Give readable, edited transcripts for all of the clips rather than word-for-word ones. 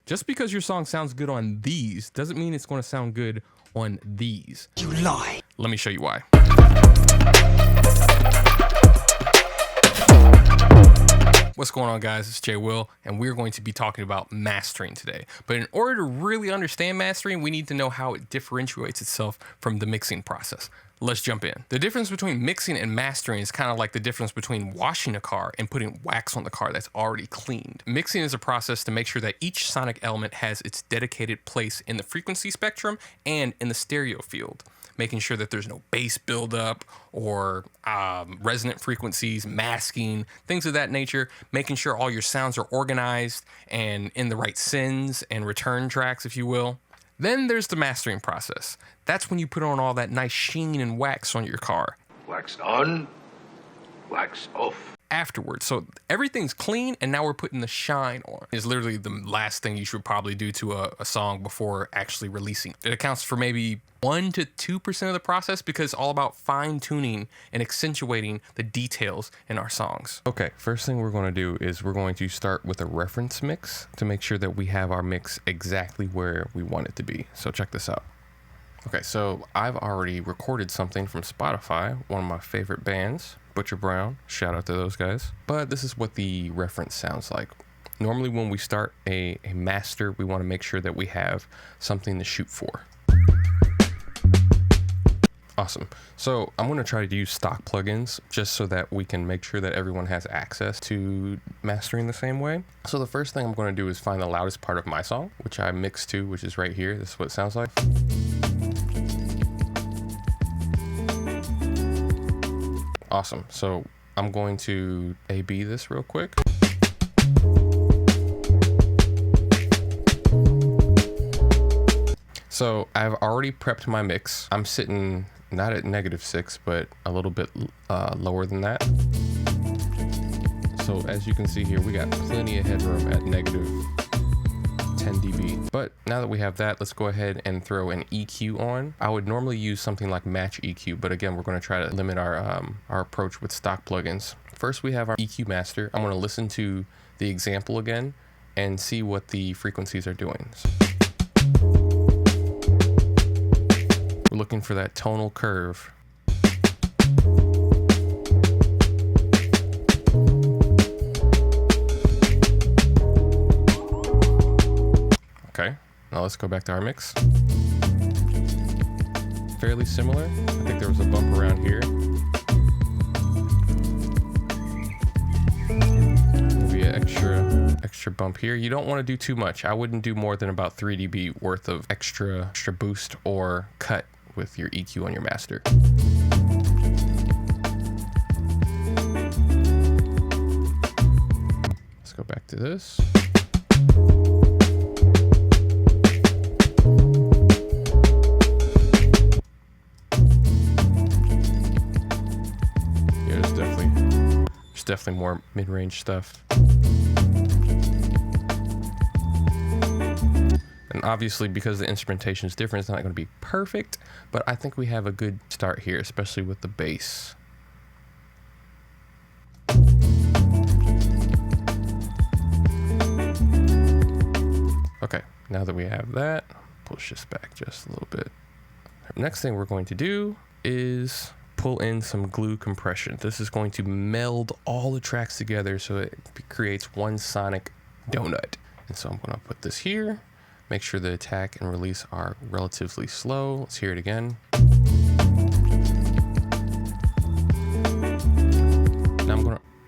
Just because your song sounds good on these doesn't mean it's going to sound good on these. You lie. Let me show you why. What's going on, guys? It's Jay Will, and we're going to be talking about mastering today. But in order to really understand mastering, we need to know how it differentiates itself from the mixing process. Let's jump in. The difference between mixing and mastering is kind of like the difference between washing a car and putting wax on the car that's already cleaned. Mixing is a process to make sure that each sonic element has its dedicated place in the frequency spectrum and in the stereo field, making sure that there's no bass buildup or resonant frequencies, masking, things of that nature, making sure all your sounds are organized and in the right sends and return tracks, if you will. Then there's the mastering process. That's when you put on all that nice sheen and wax on your car. Wax on, wax off. Afterwards. So everything's clean, and now we're putting the shine on. It's literally the last thing you should probably do to a song before actually releasing. It accounts for maybe 1 to 2% of the process because it's all about fine tuning and accentuating the details in our songs. Okay, first thing we're going to do is we're going to start with a reference mix to make sure that we have our mix exactly where we want it to be. So check this out. Okay, so I've already recorded something from Spotify, one of my favorite bands, Butcher Brown. Shout out to those guys. But this is what the reference sounds like. Normally when we start a master, we want to make sure that we have something to shoot for. Awesome. So I'm going to try to use stock plugins just so that we can make sure that everyone has access to mastering the same way. So the first thing I'm going to do is find the loudest part of my song, which I mix to, which is right here. This is what it sounds like. Awesome. So I'm going to A/B this real quick. So I've already prepped my mix. I'm sitting not at -6, but a little bit lower than that. So as you can see here, we got plenty of headroom at -10 dB. But now that we have that, let's go ahead and throw an EQ on. I would normally use something like Match EQ, but again, we're going to try to limit our approach with stock plugins. First, we have our EQ master. I'm going to listen to the example again and see what the frequencies are doing. We're looking for that tonal curve. Okay, now let's go back to our mix. Fairly similar. I think there was a bump around here. Maybe an extra bump here. You don't want to do too much. I wouldn't do more than about 3 dB worth of extra boost or cut with your EQ on your master. Let's go back to this. Yeah, there's definitely more mid-range stuff. And obviously, because the instrumentation is different, it's not going to be perfect, but I think we have a good start here, especially with the bass. Okay, now that we have that, push this back just a little bit. Next thing we're going to do is pull in some glue compression. This is going to meld all the tracks together so it creates one sonic donut. And so I'm going to put this here. Make sure the attack and release are relatively slow. Let's hear it again.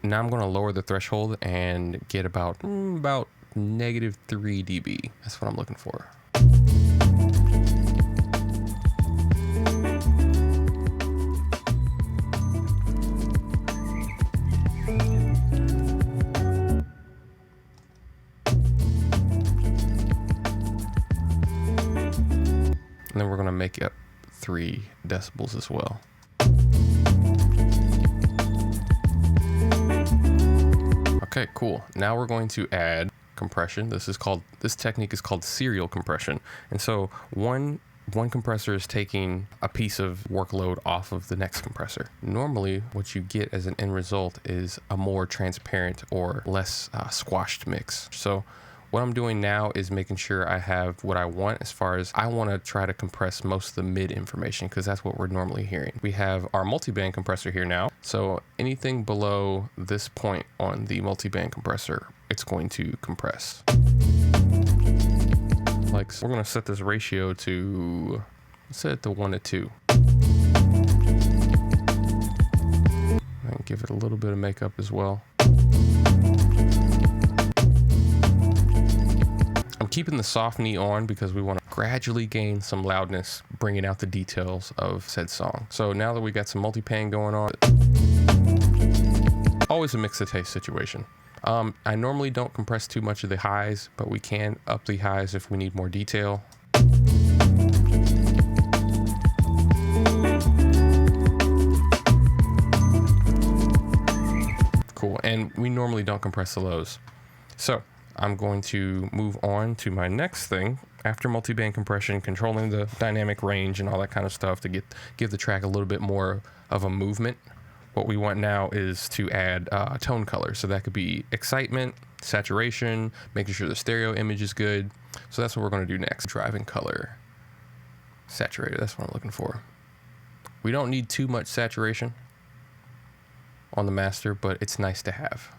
Now I'm gonna lower the threshold and get about -3 dB. That's what I'm looking for. And then we're going to make up 3 decibels as well. Okay, cool. Now we're going to add compression. This technique is called serial compression. And so one compressor is taking a piece of workload off of the next compressor. Normally, what you get as an end result is a more transparent or less squashed mix. So What I'm doing now is making sure I have what I want, as far as I want to try to compress most of the mid information, because that's what we're normally hearing. We have our multiband compressor here now. So anything below this point on the multiband compressor, it's going to compress. Like, so we're going to set this ratio to, set it to 1 to 2. And give it a little bit of makeup as well. I'm keeping the soft knee on because we want to gradually gain some loudness, bringing out the details of said song. So now that we got some multi-pan going on, always a mix of taste situation. I normally don't compress too much of the highs, but we can up the highs if we need more detail. Cool, and we normally don't compress the lows. So I'm going to move on to my next thing after multiband compression, controlling the dynamic range and all that kind of stuff to give the track a little bit more of a movement. What we want now is to add tone color. So that could be excitement, saturation, making sure the stereo image is good. So that's what we're going to do next. Driving color, saturated, that's what I'm looking for. We don't need too much saturation on the master, but it's nice to have.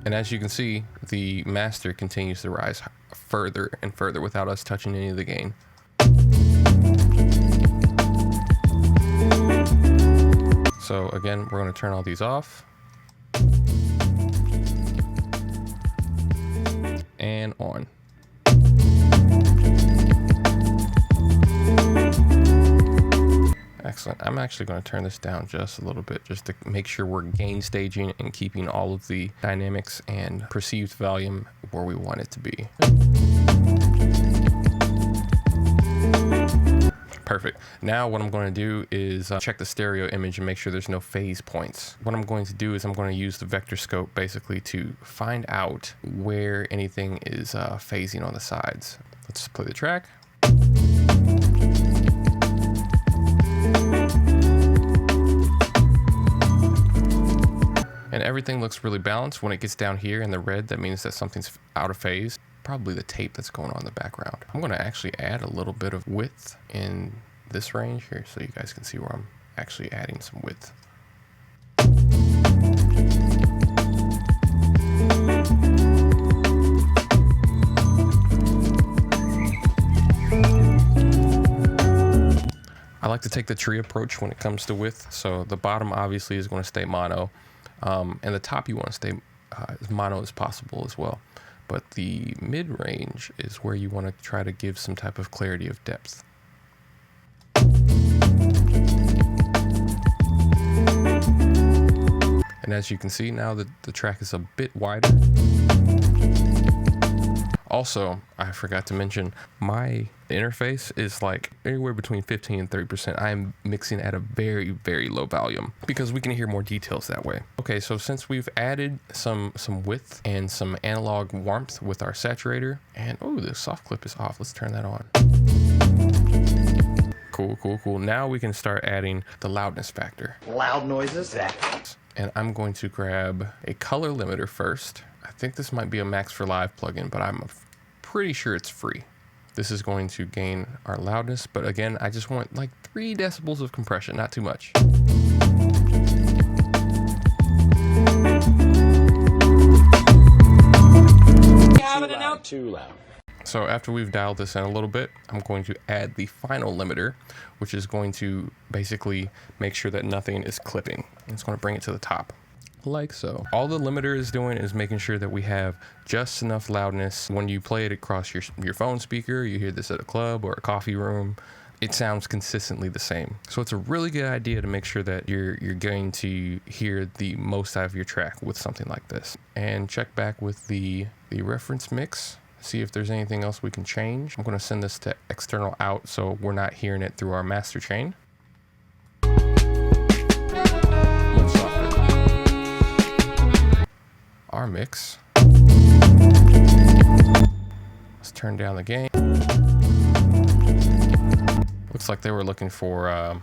And as you can see, the master continues to rise further and further without us touching any of the gain. So again, we're going to turn all these off. And on. Excellent. I'm actually going to turn this down just a little bit just to make sure we're gain staging and keeping all of the dynamics and perceived volume where we want it to be. Perfect. Now what I'm going to do is check the stereo image and make sure there's no phase points. What I'm going to do is I'm going to use the vector scope basically to find out where anything is phasing on the sides. Let's play the track. And everything looks really balanced. When it gets down here in the red, that means that something's out of phase. Probably the tape that's going on in the background. I'm going to actually add a little bit of width in this range here so you guys can see where I'm actually adding some width. I like to take the tree approach when it comes to width. So the bottom obviously is going to stay mono. And the top you want to stay as mono as possible as well. But the mid-range is where you want to try to give some type of clarity of depth. And as you can see now, the track is a bit wider. Also, I forgot to mention, my interface is like anywhere between 15 and 30%. I'm mixing at a very, very low volume because we can hear more details that way. Okay, so since we've added some width and some analog warmth with our saturator, and oh, the soft clip is off. Let's turn that on. Cool, cool, cool. Now we can start adding the loudness factor. Loud noises. And I'm going to grab a color limiter first. I think this might be a Max for Live plugin, but I'm pretty sure it's free. This is going to gain our loudness, but again, I just want like 3 decibels of compression, not too much. Too loud. So after we've dialed this in a little bit, I'm going to add the final limiter, which is going to basically make sure that nothing is clipping. It's going to bring it to the top. Like so. All the limiter is doing is making sure that we have just enough loudness. When you play it across your phone speaker, you hear this at a club or a coffee room, it sounds consistently the same. So it's a really good idea to make sure that you're going to hear the most out of your track with something like this. And check back with the reference mix, see if there's anything else we can change. I'm going to send this to external out so we're not hearing it through our master chain. Our mix. Let's turn down the gain. looks like they were looking for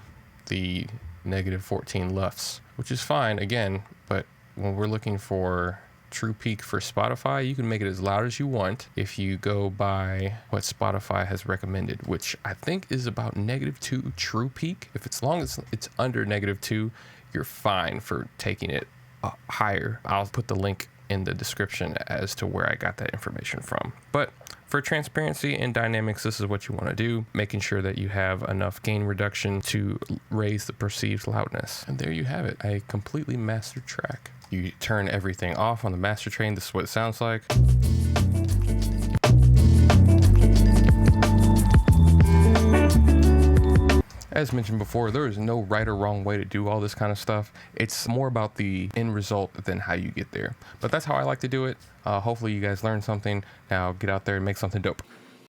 the -14 LUFS, which is fine again, but when we're looking for true peak for Spotify, you can make it as loud as you want if you go by what Spotify has recommended, which I think is about -2 true peak. If it's long as it's under -2, you're fine for taking it higher. I'll put the link in the description as to where I got that information from. But for transparency and dynamics, this is what you want to do, making sure that you have enough gain reduction to raise the perceived loudness. And there you have it, a completely mastered track. You turn everything off on the master train. This is what it sounds like. As mentioned before, there is no right or wrong way to do all this kind of stuff. It's more about the end result than how you get there. But that's how I like to do it. Hopefully you guys learned something. Now get out there and make something dope.